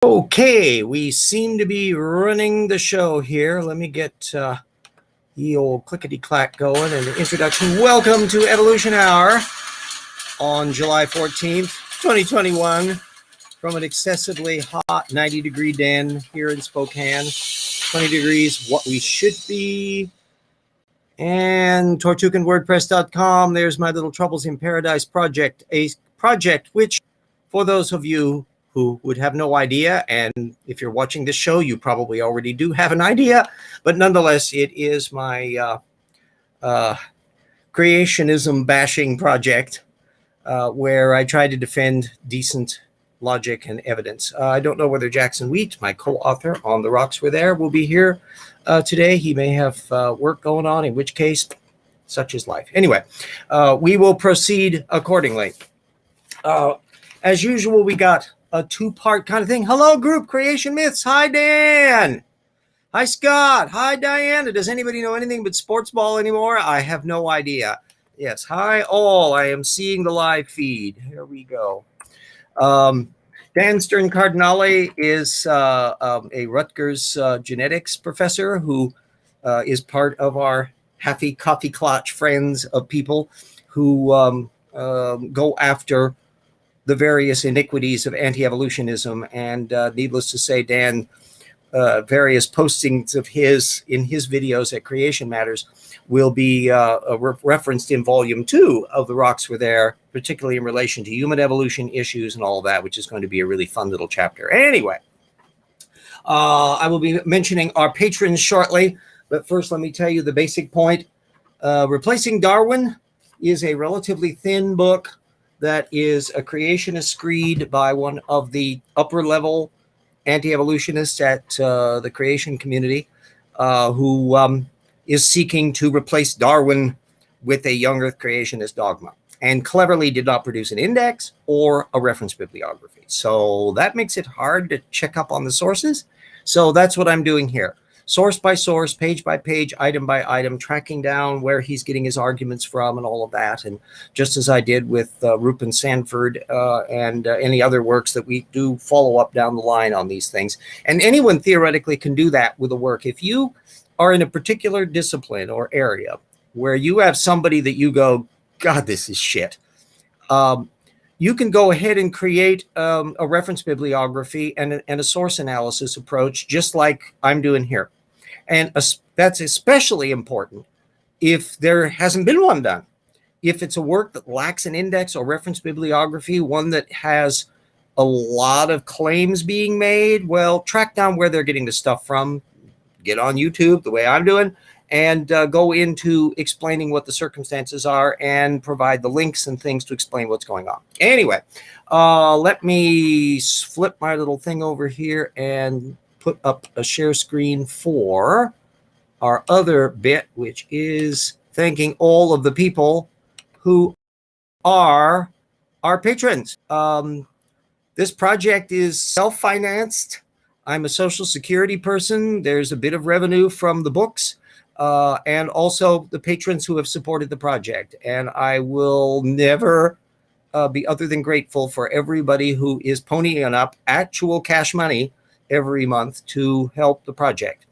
Okay, we seem to be running the show here. Let me get the old clickety-clack going and the introduction. Welcome to Evolution Hour on July 14th, 2021, from an excessively hot 90-degree den here in Spokane. 20 degrees, what we should be. And tortuganwordpress.com. There's my little Troubles in Paradise project, a project which, for those of you who would have no idea, and if you're watching this show, you probably already do have an idea, but nonetheless, it is my creationism bashing project where I try to defend decent logic and evidence. I don't know whether Jackson Wheat, my co-author on The Rocks Were There, will be here today. He may have work going on, in which case, such is life. Anyway, we will proceed accordingly. As usual, we got a two-part kind of thing. Hello, group Creation Myths. Hi, Dan. Hi, Scott. Hi, Diana. Does anybody know anything but sports ball anymore? I have no idea. Yes. Hi, all. I am seeing the live feed. Here we go. Dan Stern Cardinale is a Rutgers genetics professor who is part of our happy coffee clutch friends of people who go after the various iniquities of anti-evolutionism. And needless to say, Dan, various postings of his in his videos at Creation Matters will be referenced in volume 2 of The Rocks Were There, particularly in relation to human evolution issues and all of that, which is going to be a really fun little chapter. Anyway, I will be mentioning our patrons shortly, but first let me tell you the basic point. Replacing Darwin is a relatively thin book that is a creationist screed by one of the upper level anti-evolutionists at the creation community who is seeking to replace Darwin with a young earth creationist dogma, and cleverly did not produce an index or a reference bibliography. So that makes it hard to check up on the sources. So that's what I'm doing here. Source by source, page by page, item by item, tracking down where he's getting his arguments from and all of that. And just as I did with Rupin Sanford and any other works that we do follow up down the line on these things. And anyone theoretically can do that with a work. If you are in a particular discipline or area where you have somebody that you go, God, this is shit. You can go ahead and create a reference bibliography and a source analysis approach, just like I'm doing here. And that's especially important if there hasn't been one done. If it's a work that lacks an index or reference bibliography, one that has a lot of claims being made, well, track down where they're getting the stuff from, get on YouTube the way I'm doing, and go into explaining what the circumstances are and provide the links and things to explain what's going on. Anyway, let me flip my little thing over here and put up a share screen for our other bit, which is thanking all of the people who are our patrons. This project is self-financed. I'm a Social Security person. There's a bit of revenue from the books. And also the patrons who have supported the project. And I will never be other than grateful for everybody who is ponying up actual cash money every month to help the project.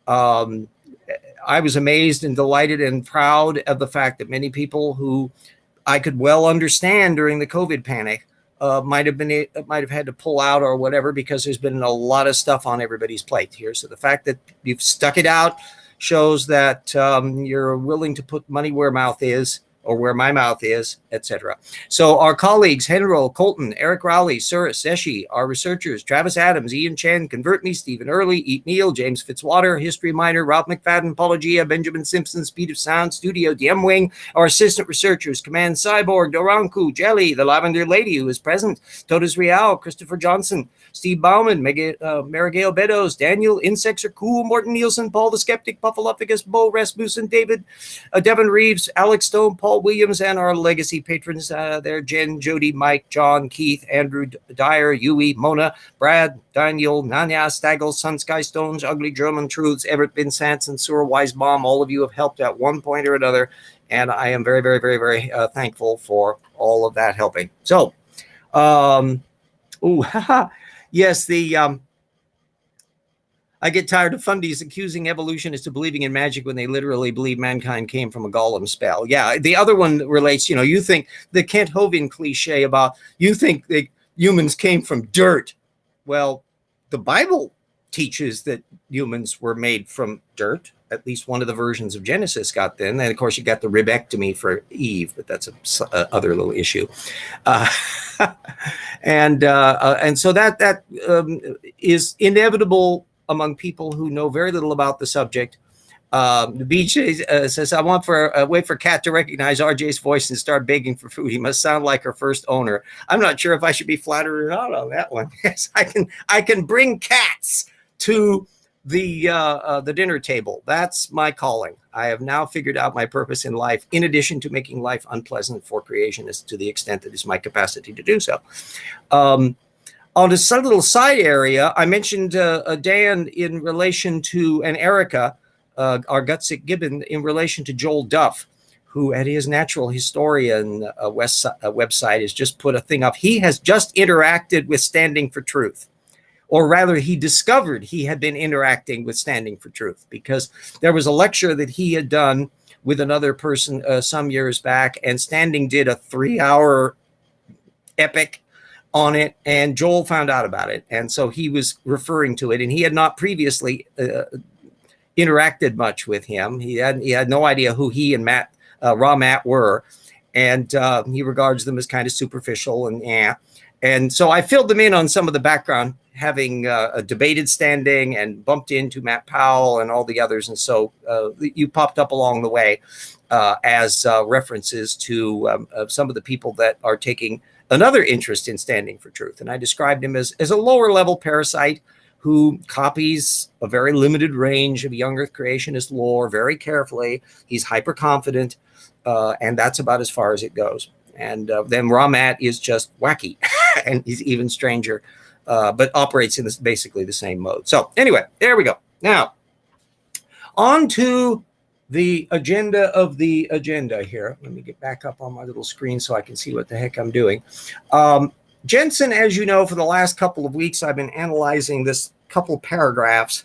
I was amazed and delighted and proud of the fact that many people who I could well understand during the COVID panic might have had to pull out or whatever, because there's been a lot of stuff on everybody's plate here. So the fact that you've stuck it out shows that you're willing to put money where mouth is, or where my mouth is, etc. So our colleagues, Henro, Colton, Eric Rowley, Suris, Seshi, our researchers, Travis Adams, Ian Chen, Convert Me, Stephen Early, Eat Meal, James Fitzwater, History Minor, Ralph McFadden, Paulogia, Benjamin Simpson, Speed of Sound, Studio, DM Wing, our assistant researchers, Command Cyborg, Doranku, Jelly, the Lavender Lady who is present, Totus Real, Christopher Johnson, Steve Bauman, Marigale Beddoes, Daniel, Insects Are Cool, Morton Nielsen, Paul the Skeptic, Puffalophagus, Bo Rasmussen, David, Devin Reeves, Alex Stone, Paul Williams, and our legacy patrons there, Jen, Jody, Mike, John, Keith, Andrew, Dyer, Yui, Mona, Brad, Daniel, Nanya, Staggle, Sun Sky Stones, Ugly German Truths, Everett Vincent, and Sura Weisbaum. All of you have helped at one point or another, and I am very, very, very, very thankful for all of that helping. So, Yes, I get tired of fundies accusing evolutionists of believing in magic when they literally believe mankind came from a golem spell. Yeah, the other one relates, you think the Kent Hovind cliche about you think that humans came from dirt. Well, the Bible teaches that humans were made from dirt. At least one of the versions of Genesis got then. And of course, you got the ribectomy for Eve, but that's a other little issue. Uh, and so that is inevitable among people who know very little about the subject. The BJ says, I want wait for Kat to recognize RJ's voice and start begging for food. He must sound like her first owner. I'm not sure if I should be flattered or not on that one. Yes, I can bring cats to the dinner table. That's my calling. I have now figured out my purpose in life, in addition to making life unpleasant for creationists to the extent that is my capacity to do so. On a little side area, I mentioned Dan in relation to, and Erica, our Gutsick Gibbon, in relation to Joel Duff, who at his Natural Historian website has just put a thing up. He has just interacted with Standing for Truth. Or rather, he discovered he had been interacting with Standing for Truth, because there was a lecture that he had done with another person some years back, and Standing did a 3-hour epic on it, and Joel found out about it, and so he was referring to it, and he had not previously interacted much with him. He had no idea who he and Raw Matt were, and he regards them as kind of superficial and so I filled them in on some of the background, having debated Standing and bumped into Matt Powell and all the others, and so you popped up along the way as references to some of the people that are taking another interest in Standing for Truth. And I described him as a lower level parasite who copies a very limited range of young earth creationist lore very carefully. He's hyper confident, and that's about as far as it goes. And then Ramat is just wacky, and he's even stranger, but operates in basically the same mode. So anyway, there we go. Now, on to the agenda of the agenda here. Let me get back up on my little screen so I can see what the heck I'm doing. Jensen, as you know, for the last couple of weeks, I've been analyzing this couple paragraphs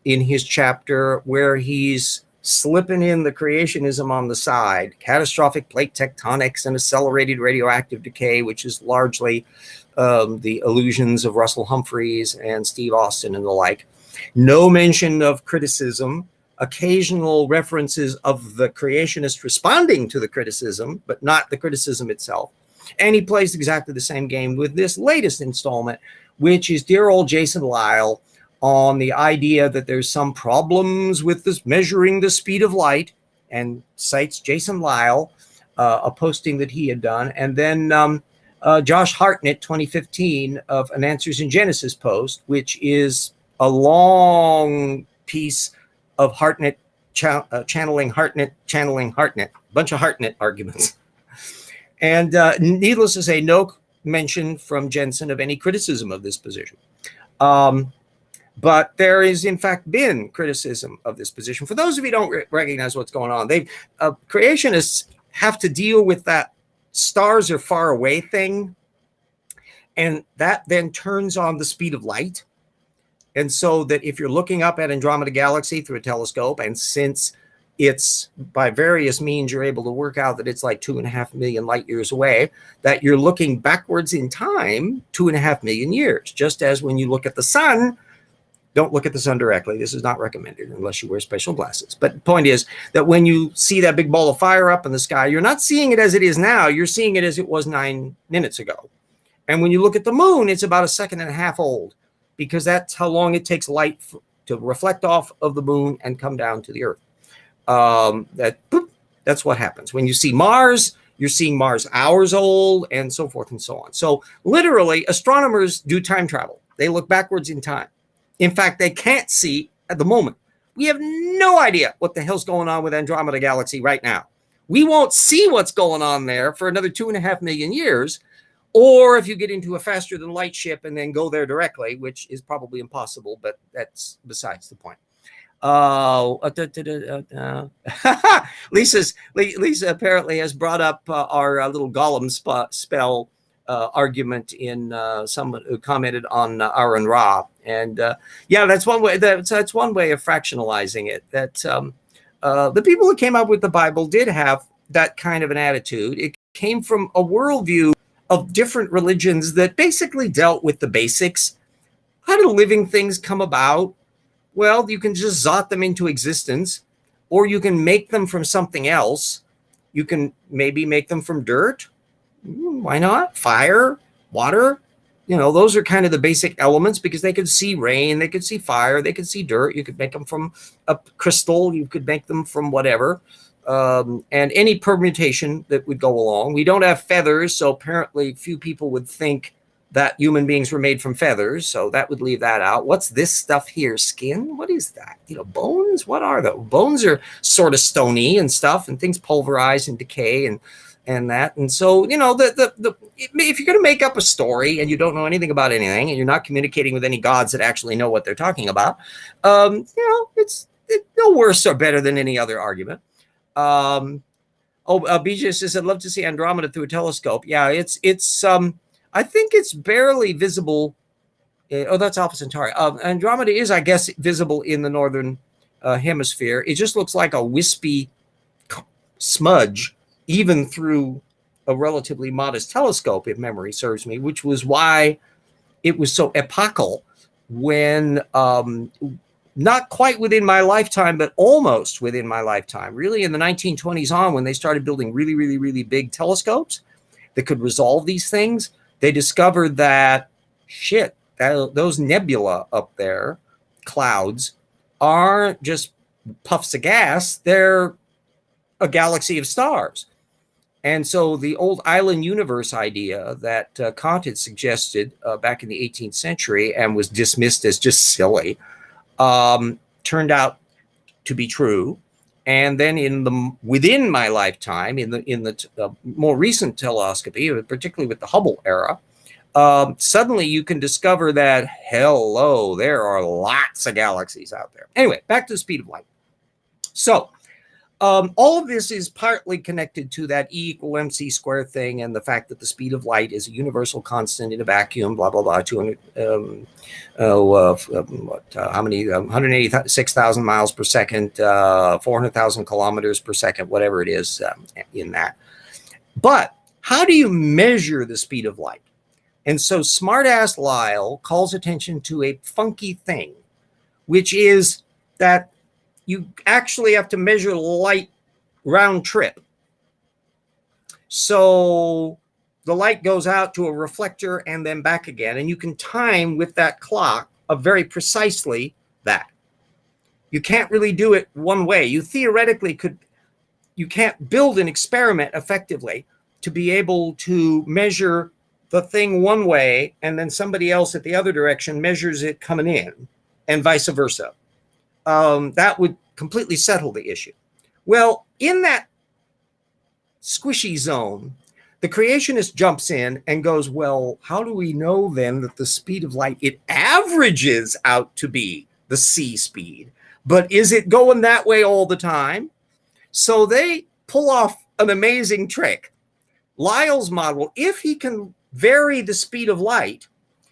in his chapter where he's slipping in the creationism on the side, catastrophic plate tectonics and accelerated radioactive decay, which is largely the illusions of Russell Humphreys and Steve Austin and the like. No mention of criticism, occasional references of the creationists responding to the criticism, but not the criticism itself. And he plays exactly the same game with this latest installment, which is dear old Jason Lisle on the idea that there's some problems with this measuring the speed of light, and cites Jason Lisle, a posting that he had done. And then Josh Hartnett, 2015, of an Answers in Genesis post, which is a long piece of Hartnett channeling Hartnett, a bunch of Hartnett arguments. And needless to say, no mention from Jensen of any criticism of this position. But there is, in fact, been criticism of this position. For those of you who don't recognize what's going on, creationists have to deal with that stars are far away thing. And that then turns on the speed of light. And so that if you're looking up at Andromeda Galaxy through a telescope, and since it's by various means, you're able to work out that it's like 2.5 million light years away, that you're looking backwards in time 2.5 million years. Just as when you look at the sun, don't look at the sun directly. This is not recommended unless you wear special glasses. But the point is that when you see that big ball of fire up in the sky, you're not seeing it as it is now. You're seeing it as it was 9 minutes ago. And when you look at the moon, it's about 1.5 seconds old, because that's how long it takes light to reflect off of the moon and come down to the Earth. That's what happens. When you see Mars, you're seeing Mars hours old, and so forth and so on. So literally, astronomers do time travel. They look backwards in time. In fact, they can't see at the moment. We have no idea what the hell's going on with Andromeda Galaxy right now. We won't see what's going on there for another 2.5 million years. Or if you get into a faster than light ship and then go there directly, which is probably impossible, but that's besides the point. Lisa apparently has brought up our little golem spell argument in someone who commented on Aaron Ra. And yeah, that's one way. That's one way of fractionalizing it. That the people who came up with the Bible did have that kind of an attitude. It came from a worldview of different religions that basically dealt with the basics. How do living things come about? Well, you can just zot them into existence, or you can make them from something else. You can maybe make them from dirt. Why not? Fire, water. You know, those are kind of the basic elements because they could see rain, they could see fire, they could see dirt. You could make them from a crystal. You could make them from whatever. And any permutation that would go along. We don't have feathers, so apparently few people would think that human beings were made from feathers, so that would leave that out. What's this stuff here? Skin? What is that? You know, bones? What are those? Bones are sort of stony and stuff, and things pulverize and decay and that. And so, you know, if you're going to make up a story and you don't know anything about anything and you're not communicating with any gods that actually know what they're talking about, you know, it's no worse or better than any other argument. BJ says, I'd love to see Andromeda through a telescope. Yeah, it's I think it's barely visible. Oh, that's Alpha Centauri. Andromeda is, I guess, visible in the northern hemisphere. It just looks like a wispy smudge, even through a relatively modest telescope, if memory serves me, which was why it was so epochal when not quite within my lifetime, but almost within my lifetime, really in the 1920s on, when they started building really, really, really big telescopes that could resolve these things. They discovered that, shit, those nebula up there, clouds, aren't just puffs of gas. They're a galaxy of stars. And so the old island universe idea that Conte had suggested back in the 18th century and was dismissed as just silly, turned out to be true. And then within my lifetime, in the more recent telescopy, particularly with the Hubble era, suddenly you can discover that, hello, there are lots of galaxies out there. Anyway, back to the speed of light. So all of this is partly connected to that E equal MC squared thing and the fact that the speed of light is a universal constant in a vacuum, blah, blah, blah, 186,000 miles per second, 400,000 kilometers per second, whatever it is in that. But how do you measure the speed of light? And so smartass Lyle calls attention to a funky thing, which is that you actually have to measure light round trip. So the light goes out to a reflector and then back again. And you can time with that clock very precisely that. You can't really do it one way. You theoretically you can't build an experiment effectively to be able to measure the thing one way and then somebody else at the other direction measures it coming in and vice versa. That would completely settle the issue. Well, in that squishy zone, the creationist jumps in and goes, well, how do we know then that the speed of light, it averages out to be the C speed, but is it going that way all the time? So they pull off an amazing trick. Lyell's model, if he can vary the speed of light,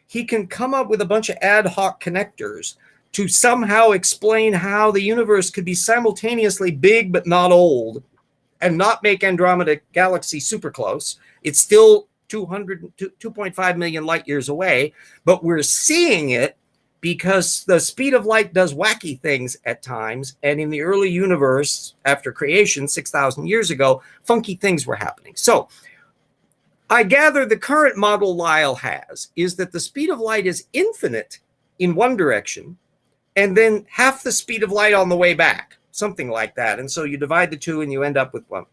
he can come up with a bunch of ad hoc connectors to somehow explain how the universe could be simultaneously big but not old and not make Andromeda galaxy super close. It's still 2.5 million light years away, but we're seeing it because the speed of light does wacky things at times. And in the early universe, after creation, 6,000 years ago, funky things were happening. So I gather the current model Lyell has is that the speed of light is infinite in one direction, and then half the speed of light on the way back, something like that. And so you divide the two and you end up with one.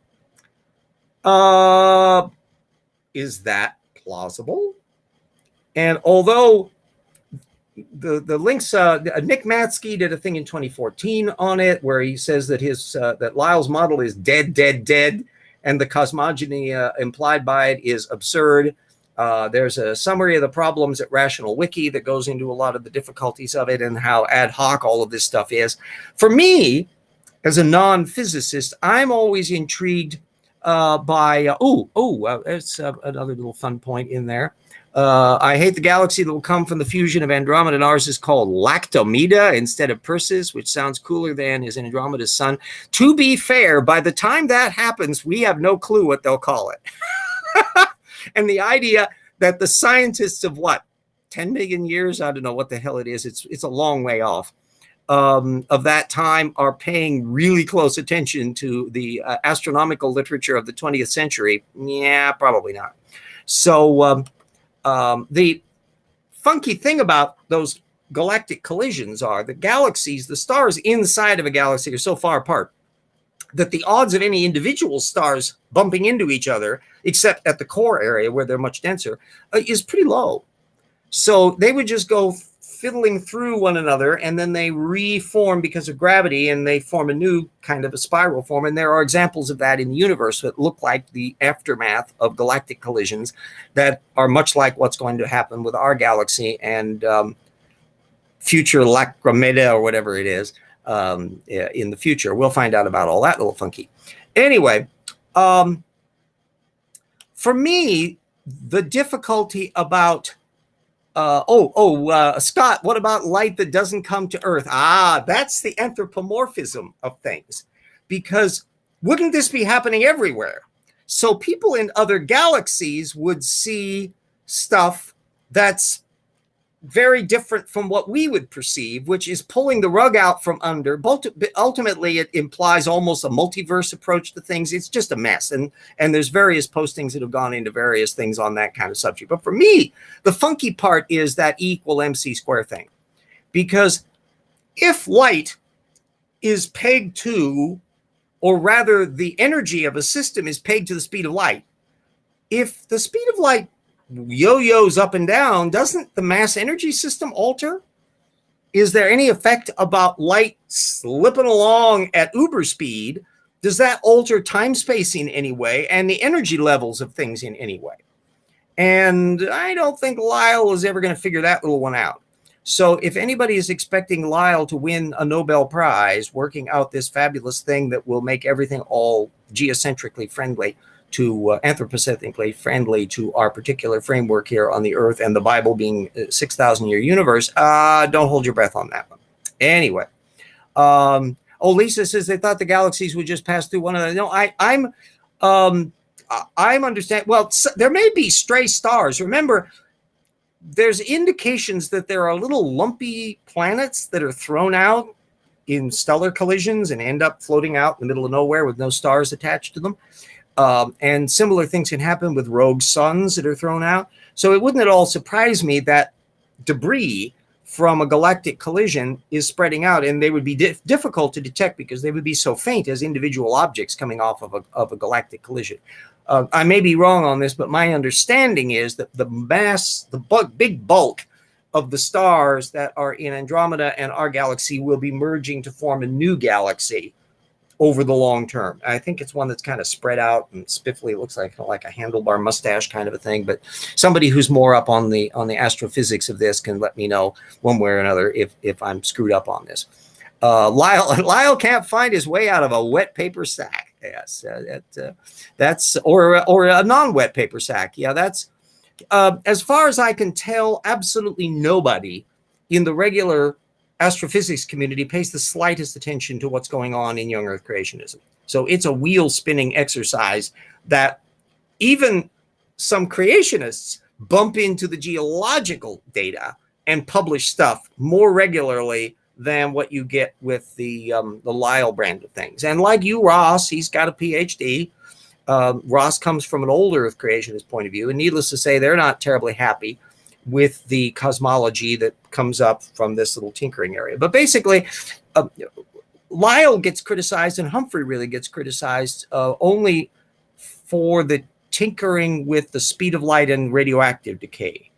Is that plausible? And although the links, Nick Matsky did a thing in 2014 on it where he says that that Lyell's model is dead, and the cosmogony implied by it is absurd. There's a summary of the problems at Rational Wiki that goes into a lot of the difficulties of it and how ad hoc all of this stuff is. For me, as a non-physicist, I'm always intrigued There's another little fun point in there. I hate the galaxy that will come from the fusion of Andromeda and ours is called Lactomeda instead of Perseus, which sounds cooler than is Andromeda's sun. To be fair, by the time that happens, we have no clue what they'll call it. And the idea that the scientists of 10 million years, I don't know what the hell it is, it's a long way off, of that time are paying really close attention to the astronomical literature of the 20th century. Yeah, probably not. So the funky thing about those galactic collisions are the galaxies, the stars inside of a galaxy are so far apart that the odds of any individual stars bumping into each other, except at the core area where they're much denser, is pretty low. So they would just go fiddling through one another, and then they reform because of gravity, and they form a new kind of a spiral form. And there are examples of that in the universe that look like the aftermath of galactic collisions that are much like what's going to happen with our galaxy and future Lactomeda or whatever it is in the future. We'll find out about all that little funky. Anyway, for me, the difficulty about Scott, what about light that doesn't come to Earth? That's the anthropomorphism of things, because wouldn't this be happening everywhere? So people in other galaxies would see stuff that's very different from what we would perceive, which is pulling the rug out from under. But ultimately, it implies almost a multiverse approach to things. It's just a mess. And there's various postings that have gone into various things on that kind of subject. But for me, the funky part is that E equal MC square thing. Because if light is pegged to, or rather the energy of a system is pegged to the speed of light, if the speed of light yo-yos up and down, doesn't the mass energy system alter? Is there any effect about light slipping along at uber speed? Does that alter time space in any way and the energy levels of things in any way? And I don't think Lyle is ever going to figure that little one out. So if anybody is expecting Lyle to win a Nobel Prize, working out this fabulous thing that will make everything all geocentrically friendly to anthropocentrically friendly to our particular framework here on the Earth, and the Bible being a 6,000-year universe, don't hold your breath on that one. Anyway, Lisa says they thought the galaxies would just pass through one another. No, I'm understand. Well, there may be stray stars. Remember, there's indications that there are little lumpy planets that are thrown out in stellar collisions and end up floating out in the middle of nowhere with no stars attached to them. And similar things can happen with rogue suns that are thrown out. So it wouldn't at all surprise me that debris from a galactic collision is spreading out, and they would be difficult to detect because they would be so faint as individual objects coming off of a galactic collision. I may be wrong on this, but my understanding is that the big bulk of the stars that are in Andromeda and our galaxy will be merging to form a new galaxy over the long term. I think it's one that's kind of spread out and spiffly. It looks like a handlebar mustache kind of a thing. But somebody who's more up on the astrophysics of this can let me know one way or another if I'm screwed up on this. Lyle can't find his way out of a wet paper sack. Yes, that's or a non-wet paper sack. Yeah, that's as far as I can tell, absolutely nobody in the regular astrophysics community pays the slightest attention to what's going on in young Earth creationism. So it's a wheel spinning exercise that even some creationists bump into the geological data and publish stuff more regularly than what you get with the Lyle brand of things. And like you, Ross, he's got a PhD. Ross comes from an old Earth creationist point of view, and needless to say, they're not terribly happy with the cosmology that comes up from this little tinkering area. But basically, Lyle gets criticized and Humphrey really gets criticized only for the tinkering with the speed of light and radioactive decay.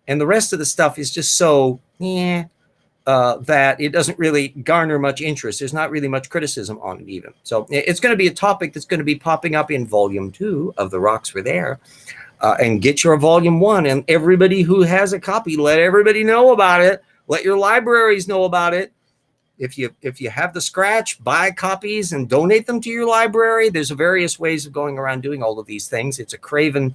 And the rest of the stuff is just so that it doesn't really garner much interest. There's not really much criticism on it even. So it's going to be a topic that's going to be popping up in volume 2 of The Rocks Were There. And get your volume 1, and everybody who has a copy, let everybody know about it. Let your libraries know about it. if you have the scratch, buy copies and donate them to your library. There's various ways of going around doing all of these things. It's a craven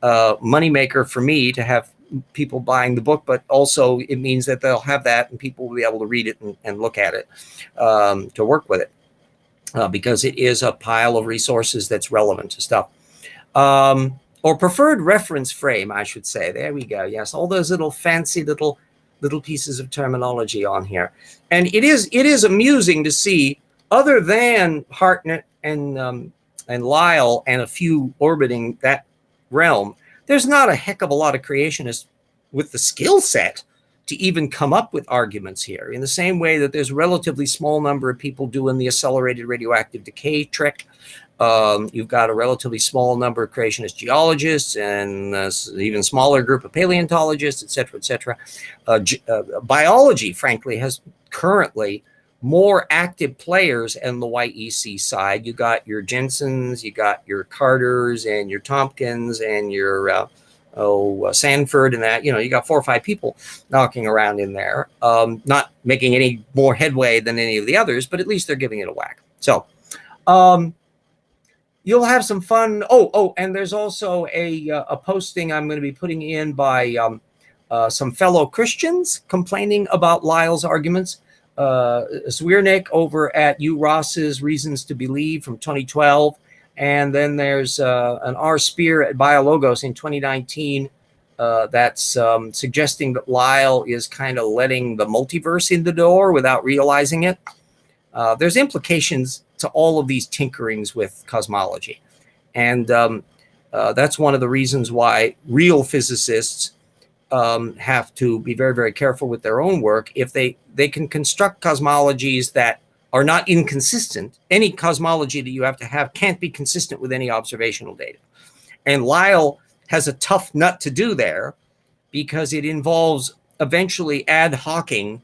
moneymaker for me to have people buying the book, but also it means that they'll have that and people will be able to read it and look at it, to work with it, because it is a pile of resources that's relevant to stuff. Or preferred reference frame, I should say. There we go. Yes, all those little fancy little pieces of terminology on here. And it is amusing to see, other than Hartnett and Lyell and a few orbiting that realm, there's not a heck of a lot of creationists with the skill set to even come up with arguments here, in the same way that there's a relatively small number of people doing the accelerated radioactive decay trick. You've got a relatively small number of creationist geologists and even smaller group of paleontologists, et cetera, et cetera. Biology, frankly, has currently more active players in the YEC side. You got your Jensens, you got your Carters and your Tompkins and your Sanford and that. You got 4 or 5 people knocking around in there, not making any more headway than any of the others, but at least they're giving it a whack. So you'll have some fun. And there's also a posting I'm going to be putting in by some fellow Christians complaining about Lyell's arguments. Zwiernik over at U. Ross's Reasons to Believe from 2012. And then there's an R. Spear at Biologos in 2019 that's suggesting that Lyell is kind of letting the multiverse in the door without realizing it. There's implications to all of these tinkerings with cosmology. And that's one of the reasons why real physicists have to be very, very careful with their own work. If they can construct cosmologies that are not inconsistent, any cosmology that you have to have can't be consistent with any observational data. And Lyell has a tough nut to do there, because it involves eventually ad hocing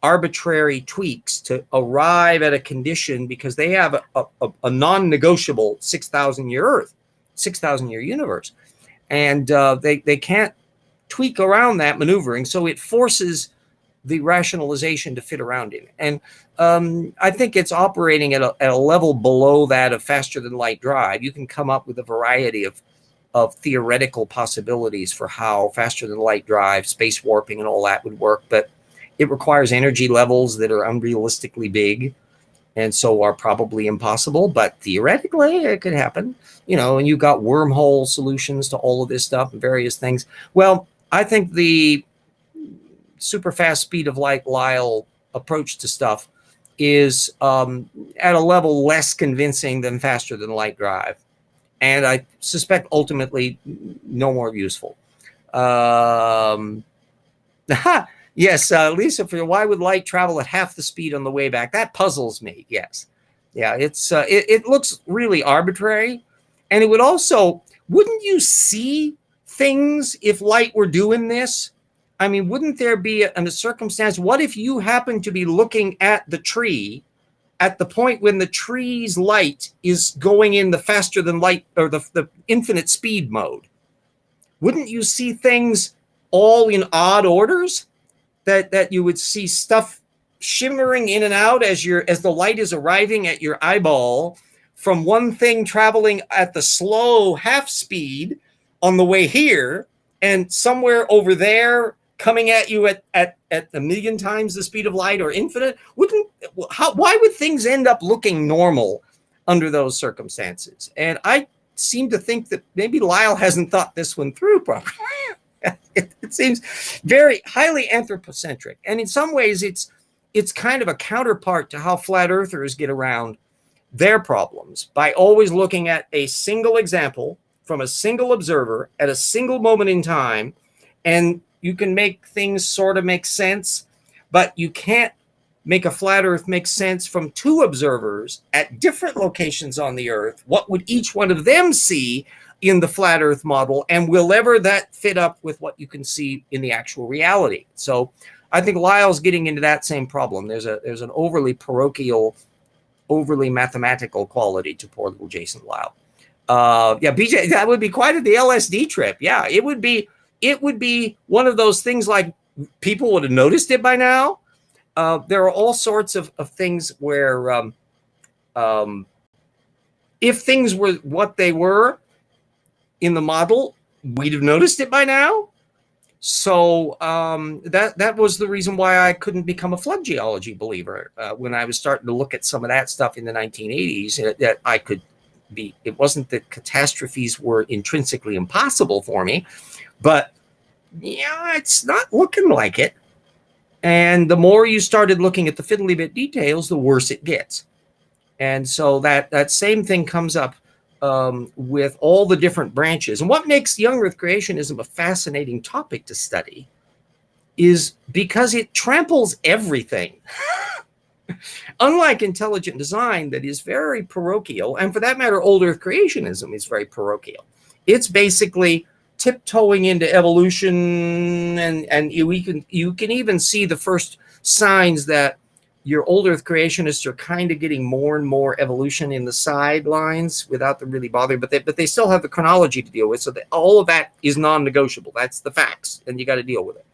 arbitrary tweaks to arrive at a condition, because they have a non-negotiable 6,000-year Earth, 6,000-year universe. And they can't tweak around that maneuvering, so it forces the rationalization to fit around it. And I think it's operating at a level below that of faster than light drive. You can come up with a variety of theoretical possibilities for how faster than light drive, space warping and all that would work, but it requires energy levels that are unrealistically big and so are probably impossible, but theoretically it could happen. And you've got wormhole solutions to all of this stuff and various things. Well, I think the super fast speed of light Lyell approach to stuff is at a level less convincing than faster than light drive. And I suspect ultimately no more useful. Yes, Lisa, why would light travel at half the speed on the way back? That puzzles me. Yes. Yeah, it looks really arbitrary. And it would also, wouldn't you see things if light were doing this? I mean, wouldn't there be a circumstance? What if you happen to be looking at the tree at the point when the tree's light is going in the faster than light, or the infinite speed mode? Wouldn't you see things all in odd orders? That you would see stuff shimmering in and out as the light is arriving at your eyeball from one thing traveling at the slow half speed on the way here, and somewhere over there coming at you at a million times the speed of light or infinite. Why would things end up looking normal under those circumstances? And I seem to think that maybe Lyell hasn't thought this one through properly. It seems very highly anthropocentric. And in some ways, it's kind of a counterpart to how flat earthers get around their problems, by always looking at a single example from a single observer at a single moment in time. And you can make things sort of make sense, but you can't make a flat earth make sense from 2 observers at different locations on the earth. What would each one of them see in the flat earth model, and will ever that fit up with what you can see in the actual reality? So I think Lyell's getting into that same problem. There's an overly parochial, overly mathematical quality to poor little Jason Lyell. Yeah, BJ, that would be quite the LSD trip. Yeah, it would be one of those things like people would have noticed it by now. there are all sorts of things where if things were what they were in the model, we'd have noticed it by now. So that was the reason why I couldn't become a flood geology believer when I was starting to look at some of that stuff in the 1980s. That I could be. It wasn't that catastrophes were intrinsically impossible for me, but yeah, it's not looking like it. And the more you started looking at the fiddly bit details, the worse it gets. And so that same thing comes up with all the different branches. And what makes young earth creationism a fascinating topic to study is because it tramples everything. Unlike intelligent design, that is very parochial, and for that matter, old earth creationism is very parochial. It's basically tiptoeing into evolution, and you can even see the first signs that your old earth creationists are kind of getting more and more evolution in the sidelines without them really bothering, but they still have the chronology to deal with, so that all of that is non-negotiable. That's the facts, and you got to deal with it.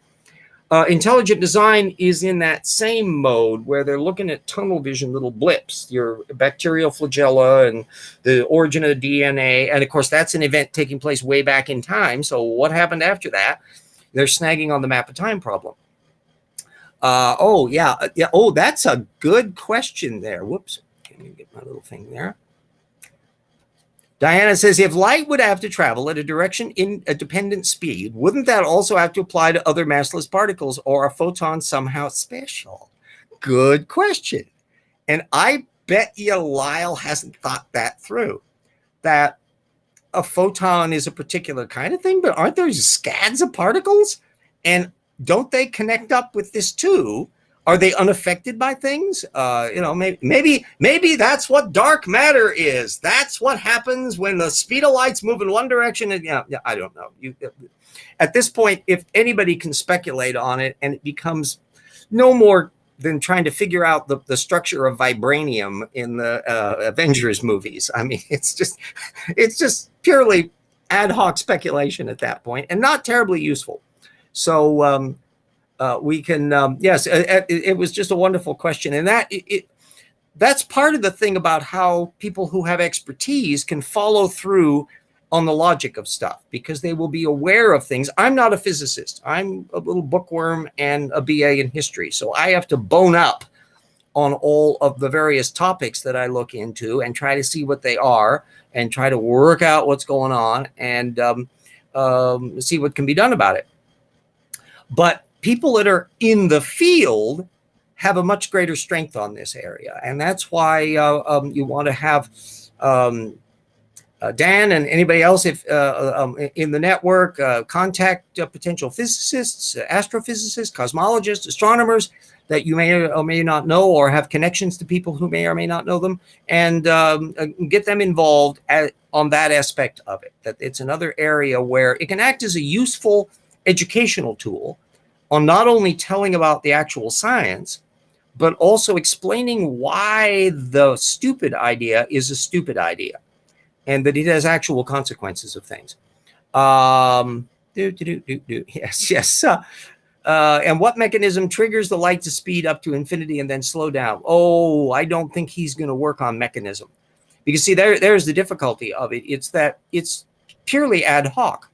Intelligent design is in that same mode where they're looking at tunnel vision little blips, your bacterial flagella and the origin of the DNA. And of course, that's an event taking place way back in time. So what happened after that? They're snagging on the map of time problem. Oh, that's a good question there. Whoops. Let me get my little thing there. Diana says, if light would have to travel at a direction in a dependent speed, wouldn't that also have to apply to other massless particles, or are photons somehow special? Good question. And I bet you Lyle hasn't thought that through, that a photon is a particular kind of thing, but aren't there scads of particles? And don't they connect up with this too? Are they unaffected by things? Maybe that's what dark matter is. That's what happens when the speed of light's move in one direction. And I don't know. At this point, if anybody can speculate on it, and it becomes no more than trying to figure out the structure of vibranium in the Avengers movies. I mean, it's just purely ad hoc speculation at that point, and not terribly useful. So we can, yes, it was just a wonderful question. And that's part of the thing about how people who have expertise can follow through on the logic of stuff, because they will be aware of things. I'm not a physicist. I'm a little bookworm and a BA in history. So I have to bone up on all of the various topics that I look into and try to see what they are and try to work out what's going on and see what can be done about it. But people that are in the field have a much greater strength on this area. And that's why you want to have Dan and anybody else in the network contact potential physicists, astrophysicists, cosmologists, astronomers that you may or may not know, or have connections to people who may or may not know them, and get them involved on that aspect of it. That it's another area where it can act as a useful educational tool on not only telling about the actual science, but also explaining why the stupid idea is a stupid idea, and that it has actual consequences of things. Yes. And what mechanism triggers the light to speed up to infinity and then slow down? Oh, I don't think he's going to work on mechanism. Because see, there's the difficulty of it. It's that it's purely ad hoc.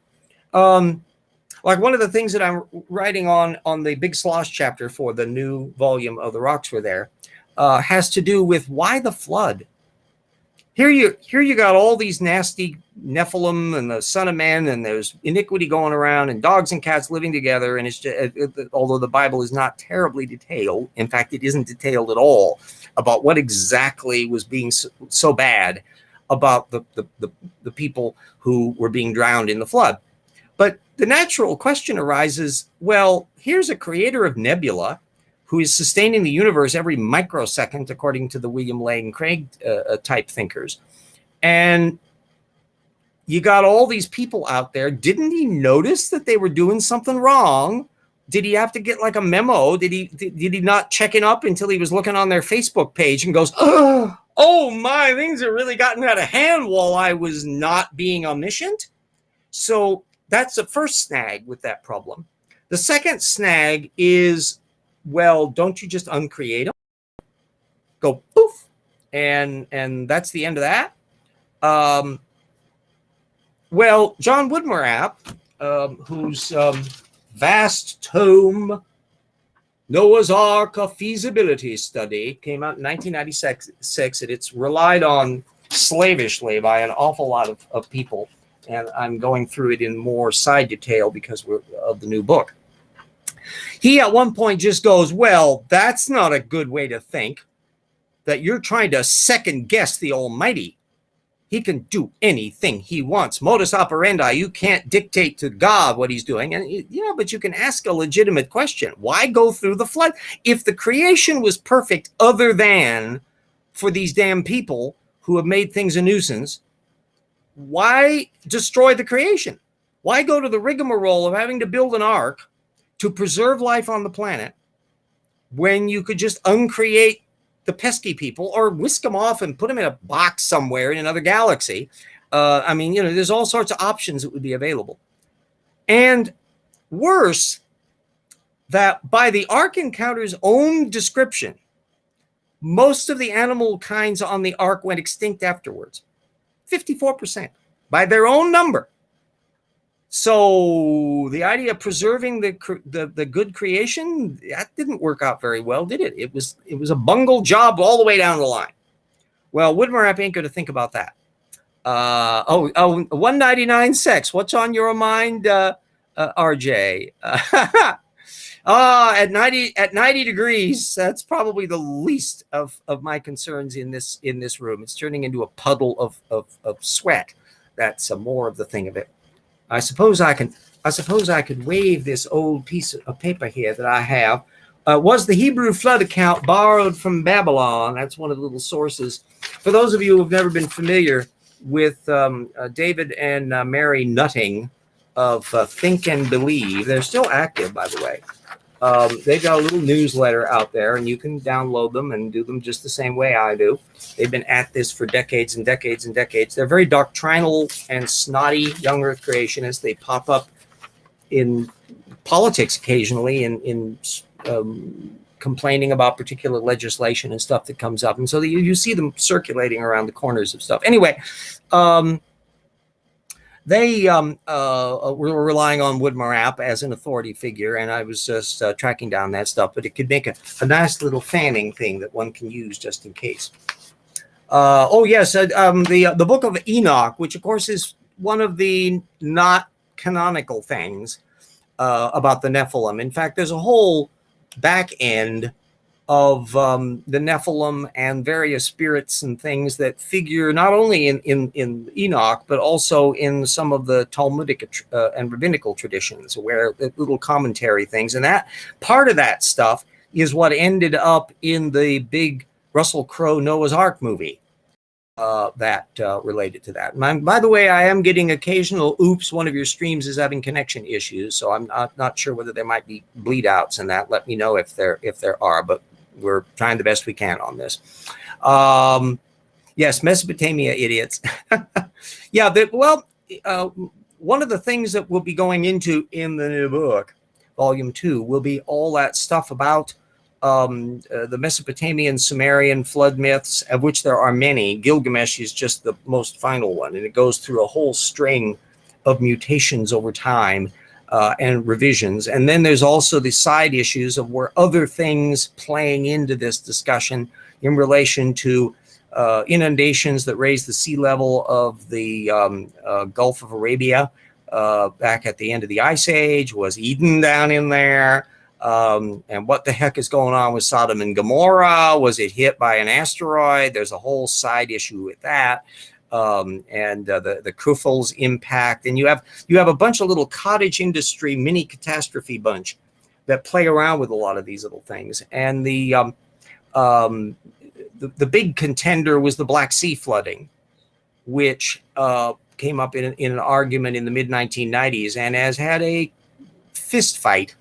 Like one of the things that I'm writing on the Big Slosh chapter for the new volume of The Rocks Were There has to do with why the flood. Here you got all these nasty Nephilim and the Son of Man, and there's iniquity going around, and dogs and cats living together. And it's just, although the Bible is not terribly detailed, in fact, it isn't detailed at all about what exactly was being so bad about the people who were being drowned in the flood. But the natural question arises, well, here's a creator of nebula who is sustaining the universe every microsecond, according to the William Lane Craig type thinkers. And you got all these people out there. Didn't he notice that they were doing something wrong? Did he have to get like a memo? Did he not check it up until he was looking on their Facebook page and goes, oh my, things have really gotten out of hand while I was not being omniscient? So that's the first snag with that problem. The second snag is Well, don't you just uncreate them? Go poof, and that's the end of that. Well, John Woodmarapp, whose vast tome Noah's Ark, a feasibility study, came out in 1996, and it's relied on slavishly by an awful lot of people. And I'm going through it in more side detail because of the new book. He at one point just goes, well, that's not a good way to think, that you're trying to second guess the Almighty. He can do anything he wants. Modus operandi, you can't dictate to God what he's doing. And yeah, but you can ask a legitimate question. Why go through the flood? If the creation was perfect other than for these damn people who have made things a nuisance, why destroy the creation? Why go to the rigmarole of having to build an ark to preserve life on the planet when you could just uncreate the pesky people or whisk them off and put them in a box somewhere in another galaxy? I mean, there's all sorts of options that would be available. And worse, that by the Ark Encounter's own description, most of the animal kinds on the Ark went extinct afterwards. 54% by their own number. So the idea of preserving the good creation, that didn't work out very well, did it? It was a bungled job all the way down the line. Well, Woodmarapp ain't going to think about that. 199 sex. What's on your mind, RJ? At 90 degrees, that's probably the least of my concerns in this room. It's turning into a puddle of sweat. That's more of the thing of it. I suppose I could wave this old piece of paper here that I have. Was the Hebrew flood account borrowed from Babylon? That's one of the little sources. For those of you who have never been familiar with David and Mary Nutting of Think and Believe, they're still active, by the way. They've got a little newsletter out there, and you can download them and do them just the same way I do. They've been at this for decades and decades and decades. They're very doctrinal and snotty young earth creationists. They pop up in politics occasionally in complaining about particular legislation and stuff that comes up. And so you see them circulating around the corners of stuff. Anyway, they were relying on Woodmarapp as an authority figure, and I was just tracking down that stuff. But it could make a nice little fanning thing that one can use just in case. The Book of Enoch, which of course is one of the not canonical things about the Nephilim. In fact, there's a whole back end of the Nephilim and various spirits and things that figure not only in Enoch, but also in some of the Talmudic and rabbinical traditions, where the little commentary things. And that part of that stuff is what ended up in the big Russell Crowe Noah's Ark movie that related to that. And by the way, I am getting occasional, oops, one of your streams is having connection issues. So I'm not sure whether there might be bleed outs in that. Let me know if there are, but we're trying the best we can on this. Yes, Mesopotamia idiots. Yeah, one of the things that we'll be going into in the new book, Volume 2, will be all that stuff about the Mesopotamian Sumerian flood myths, of which there are many. Gilgamesh is just the most final one, and it goes through a whole string of mutations over time and revisions. And then there's also the side issues of where other things playing into this discussion in relation to inundations that raised the sea level of the Gulf of Arabia back at the end of the Ice Age. Was Eden down in there? And what the heck is going on with Sodom and Gomorrah? Was it hit by an asteroid? There's a whole side issue with that. And the Kufals impact. And you have a bunch of little cottage industry mini catastrophe bunch that play around with a lot of these little things. And the big contender was the Black Sea flooding, which came up in an argument in the mid-1990s and has had a fist fight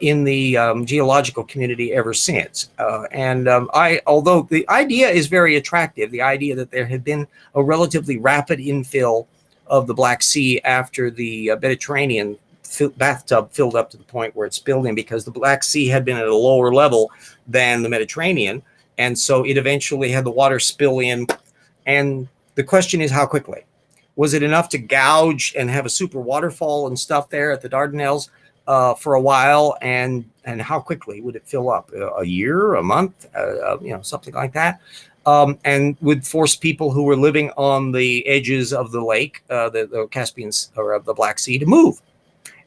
in the geological community ever since. Although the idea is very attractive, the idea that there had been a relatively rapid infill of the Black Sea after the Mediterranean bathtub filled up to the point where it spilled in, because the Black Sea had been at a lower level than the Mediterranean. And so it eventually had the water spill in. And the question is, how quickly? Was it enough to gouge and have a super waterfall and stuff there at the Dardanelles for a while? And how quickly would it fill up? A year, a month, something like that. And would force people who were living on the edges of the lake, the Caspian or of the Black Sea, to move.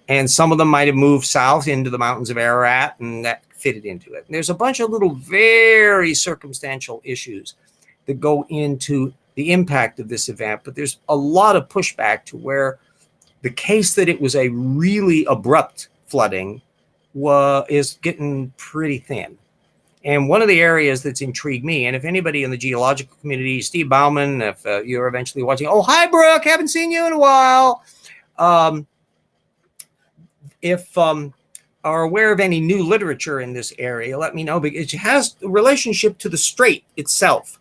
And some of them might have moved south into the mountains of Ararat, and that fitted into it. And there's a bunch of little very circumstantial issues that go into the impact of this event, but there's a lot of pushback to where the case that it was a really abrupt flooding is getting pretty thin. And one of the areas that's intrigued me, and if anybody in the geological community, Steve Bauman, if you're eventually watching, oh, hi, Brooke, haven't seen you in a while. If are aware of any new literature in this area, let me know, because it has a relationship to the strait itself,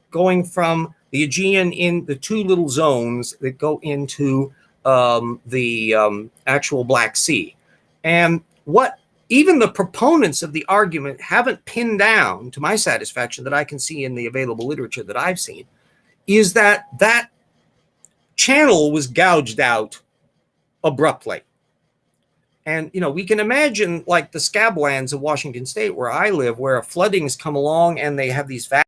going from the Aegean in the two little zones that go into the actual Black Sea. And what even the proponents of the argument haven't pinned down, to my satisfaction, that I can see in the available literature that I've seen, is that that channel was gouged out abruptly. And, we can imagine like the scablands of Washington State, where I live, where floodings come along and they have these vast